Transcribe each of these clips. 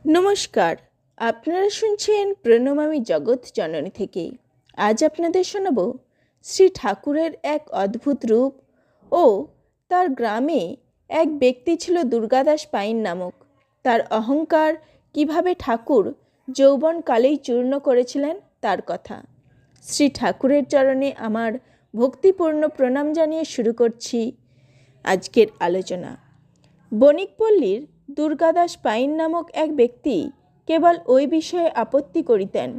নমস্কার, আপনারা শুনছেন প্রণমামী জগৎ জননী থেকে। আজ আপনাদের শোনাব শ্রী ঠাকুরের এক অদ্ভুত রূপ ও তার গ্রামে এক ব্যক্তি ছিল দুর্গাদাস পাইন নামক। তার অহংকার কিভাবে ঠাকুর যৌবনকালেই চূর্ণ করেছিলেন তার কথা। শ্রী ঠাকুরের চরণে আমার ভক্তিপূর্ণ প্রণাম জানিয়ে শুরু করছি আজকের আলোচনা। বণিকপল্লীর দুর্গাদাস পাইন নামক এক ব্যক্তি কেবল ওই বিষয়ে আপত্তি করিতেন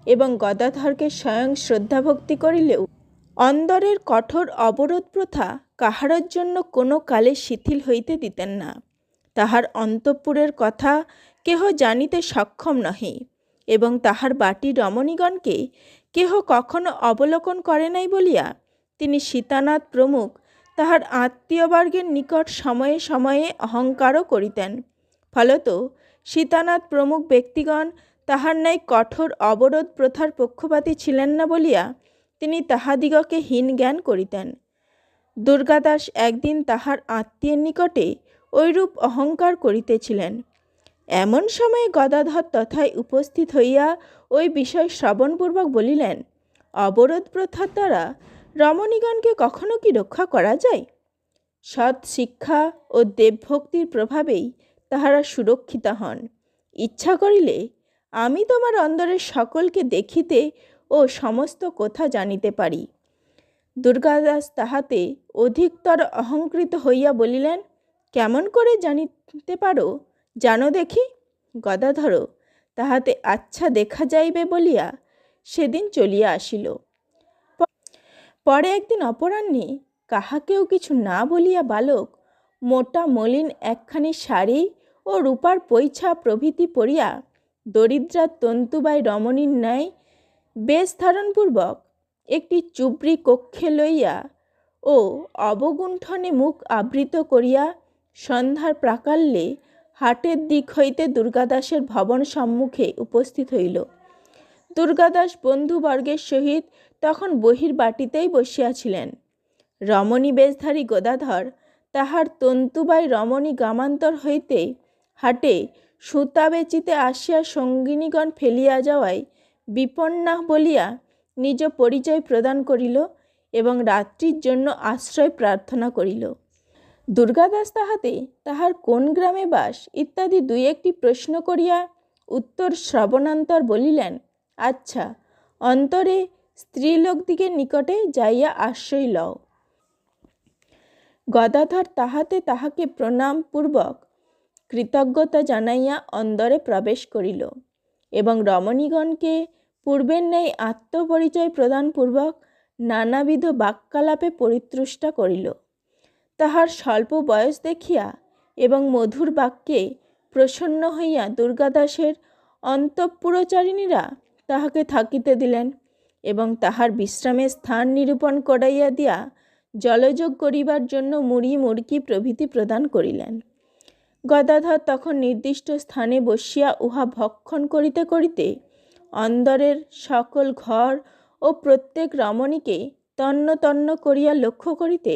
এবং গদাধরকে স্বয়ং শ্রদ্ধাভক্তি করিলেও অন্দরের কঠোর অবরোধ প্রথা কাহারর জন্য কোনো কালে শিথিল হইতে দিতেন না। তাহার অন্তঃপুরের কথা কেহ জানিতে সক্ষম নহে এবং তাহার বাটি রমণীগণকে কেহ কখনো অবলোকন করে নাই বলিয়া তিনি সীতানাথ প্রমুখ তাহার আত্মীয়বর্গের নিকট সময়ে সময়ে অহংকারও করিতেন। ফলত সীতানাথ প্রমুখ ব্যক্তিগণ তাহার ন্যায় কঠোর অবরোধ প্রথার পক্ষপাতী ছিলেন না বলিয়া তিনি তাহাদিগকে হীন জ্ঞান করিতেন। দুর্গাদাস একদিন তাহার আত্মীয়ের নিকটে ঐরূপ অহংকার করিতেছিলেন। এমন সময়ে গদাধর তথায় উপস্থিত হইয়া ওই বিষয় শ্রবণপূর্বক বলিলেন, অবরোধ প্রথার দ্বারা রমণীগণকে কখনো কি রক্ষা করা যায়? সৎ শিক্ষা ও দেবভক্তির প্রভাবেই তাহারা সুরক্ষিত হন। ইচ্ছা করিলে আমি তোমার অন্দরের সকলকে দেখিতে ও সমস্ত কথা জানিতে পারি। দুর্গাদাস তাহাতে অধিকতর অহংকৃত হইয়া বলিলেন, কেমন করে জানিতে পারো, জানো দেখি। গদাধর তাহাতে আচ্ছা দেখা যাইবে বলিয়া সেদিন চলিয়া আসিল। পরে একদিন অপরাহ্নে কাহাকেও কিছু না বলিয়া বালক মোটা মলিন একখানি শাড়ি ও রূপার পৈছা প্রভৃতি পরিয়া দরিদ্রা তন্তুবাই রমণীর ন্যায় বেশ ধারণপূর্বক একটি চুবড়ি কক্ষে লইয়া ও অবগুণ্ঠনে মুখ আবৃত করিয়া সন্ধ্যার প্রাকাল্যে হাটের দিক হইতে দুর্গাদাসের ভবন সম্মুখে উপস্থিত হইল। দুর্গাদাস বন্ধুবর্গের সহিত তখন বহির্বাটিতেই বসিয়াছিলেন। রমণী বেশধারী গদাধর তাহার তন্তুবাই রমণী গ্রামান্তর হইতে হাটে সুতা বেচিতে আসিয়া সঙ্গিনীগণ ফেলিয়া যাওয়ায় বিপন্না বলিয়া নিজ পরিচয় প্রদান করিল এবং রাত্রির জন্য আশ্রয় প্রার্থনা করিল। দুর্গাদাস তাহাতে তাহার কোন গ্রামে বাস ইত্যাদি দুই একটি প্রশ্ন করিয়া উত্তর শ্রবণান্তর বলিলেন, আচ্ছা, অন্তরে স্ত্রীলোকদিগের নিকটে যাইয়া আশ্রয় লও। গদাধর তাহাতে তাহাকে প্রণামপূর্বক কৃতজ্ঞতা জানাইয়া অন্দরে প্রবেশ করিল এবং রমণীগণকে পূর্বের ন্যায় আত্মপরিচয় প্রদানপূর্বক নানাবিধ বাক্যালাপে পরিতুষ্ট করিল। তাহার স্বল্প বয়স দেখিয়া এবং মধুর বাক্যে প্রসন্ন হইয়া দুর্গাদাসের অন্তঃপুরচারিণীরা তাহাকে থাকিতে দিলেন এবং তাহার বিশ্রামের স্থান নিরূপণ করাইয়া দিয়া জলযোগ করিবার জন্য মুড়ি মুড়কি প্রভৃতি প্রদান করিলেন। গদাধর তখন নির্দিষ্ট স্থানে বসিয়া উহা ভক্ষণ করিতে করিতে অন্দরের সকল ঘর ও প্রত্যেক রমণীকে তন্ন তন্ন করিয়া লক্ষ্য করিতে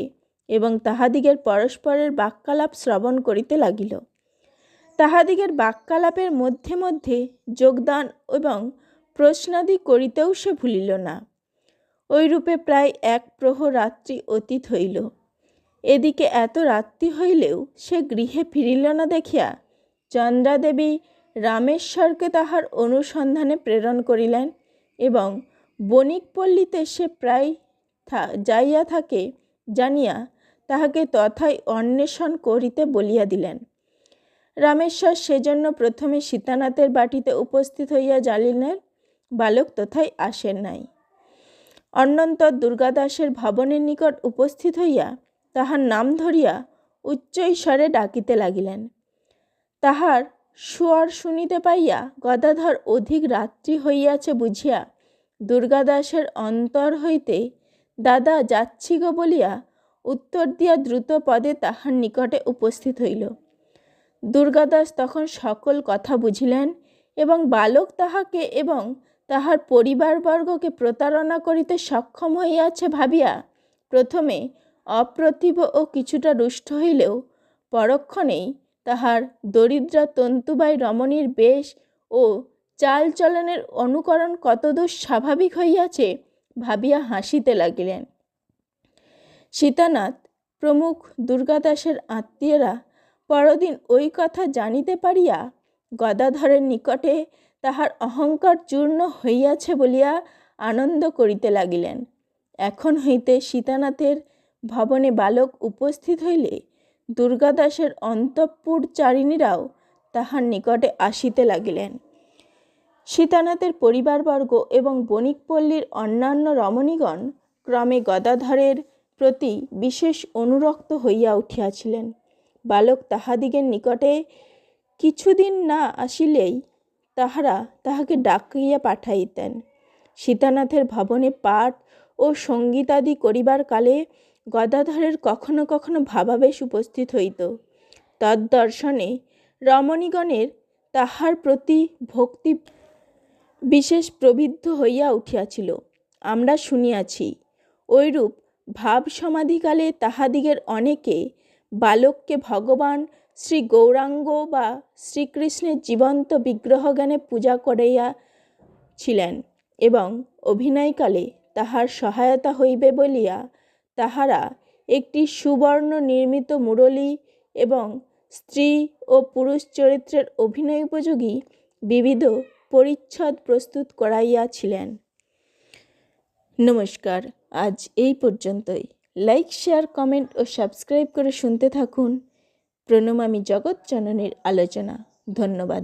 এবং তাহাদিগের পরস্পরের বাক্যালাপ শ্রবণ করিতে লাগিল। তাহাদিগের বাক্যালাপের মধ্যে মধ্যে যোগদান এবং প্রশ্নাদি করিতেও সে ভুলিল না। ওইরূপে প্রায় এক প্রহর রাত্রি অতীত হইল। এদিকে এত রাত্রি হইলেও সে গৃহে ফিরিল না দেখিয়া চন্দ্রাদেবী রামেশ্বরকে তাহার অনুসন্ধানে প্রেরণ করিলেন এবং বণিকপল্লীতে সে প্রায় যাইয়া থাকে জানিয়া তাহাকে তথায় অন্বেষণ করিতে বলিয়া দিলেন। রামেশ্বর সেজন্য প্রথমে সীতানাথের বাটিতে উপস্থিত হইয়া জানিলেন বালক তথায় আসেন নাই। অনন্তর দুর্গাদাসের ভবনের নিকট উপস্থিত হইয়া তাহার নাম ধরিয়া উচ্চৈস্বরে ডাকিতে লাগিলেন। তাহার স্বর শুনিতে পাইয়া গদাধর অধিক রাত্রি হইয়াছে বুঝিয়া দুর্গাদাসের অন্তর হইতে দাদা যাচ্ছি গো বলিয়া উত্তর দিয়া দ্রুত পদে তাহার নিকটে উপস্থিত হইল। দুর্গাদাস তখন সকল কথা বুঝিলেন এবং বালক তাহাকে এবং তাহার পরিবারবর্গকে প্রতারণা করিতে সক্ষম হইয়াছে ভাবিয়া প্রথমে অপ্রতিভ ও কিছুটা রুষ্ট হইলেও পরক্ষণেই তাহার দরিদ্রা তন্তুবাই রমণীর বেশ ও চালচলনের অনুকরণ কতদূর স্বাভাবিক হইয়াছে ভাবিয়া হাসিতে লাগিলেন। সীতানাথ প্রমুখ দুর্গাদাসের আত্মীয়রা পরদিন ওই কথা জানিতে পারিয়া গদাধরের নিকটে তাহার অহংকার চূর্ণ হইয়াছে বলিয়া আনন্দ করিতে লাগিলেন। এখন হইতে সীতানাথের ভবনে বালক উপস্থিত হইলে দুর্গাদাসের অন্তঃপুরচারিণীরাও তাহার নিকটে আসিতে লাগিলেন। সীতানাথের পরিবারবর্গ এবং বণিকপল্লীর অন্যান্য রমণীগণ ক্রমে গদাধরের প্রতি বিশেষ অনুরক্ত হইয়া উঠিয়াছিলেন। বালক তাহাদিগের নিকটে কিছুদিন না আসিলেই তাহারা তাহাকে ডাকিয়া পাঠাইতেন। সীতানাথের ভবনে পাঠ ও সঙ্গীতাদি করিবার কালে গদাধরের কখনো কখনো ভাবাবেশ উপস্থিত হইত। তদ্দর্শনে রমণীগণের তাহার প্রতি ভক্তি বিশেষ প্রবৃদ্ধ হইয়া উঠিয়াছিল। আমরা শুনিয়াছি, ঐরূপ ভাব সমাধিকালে তাহাদিগের অনেকে বালককে ভগবান শ্রী গৌরাঙ্গ বা শ্রীকৃষ্ণের জীবন্ত বিগ্রহজ্ঞানে পূজা করিয়াছিলেন এবং অভিনয়কালে তাহার সহায়তা হইবে বলিয়া তাহারা একটি সুবর্ণ নির্মিত মুরলী এবং স্ত্রী ও পুরুষ চরিত্রের অভিনয় উপযোগী বিবিধ পরিচ্ছদ প্রস্তুত করাইয়াছিলেন। নমস্কার, আজ এই পর্যন্তই। লাইক, শেয়ার, কমেন্ট ও সাবস্ক্রাইব করে শুনতে থাকুন প্রণমামী জগৎ জননীর আলোচনা। ধন্যবাদ।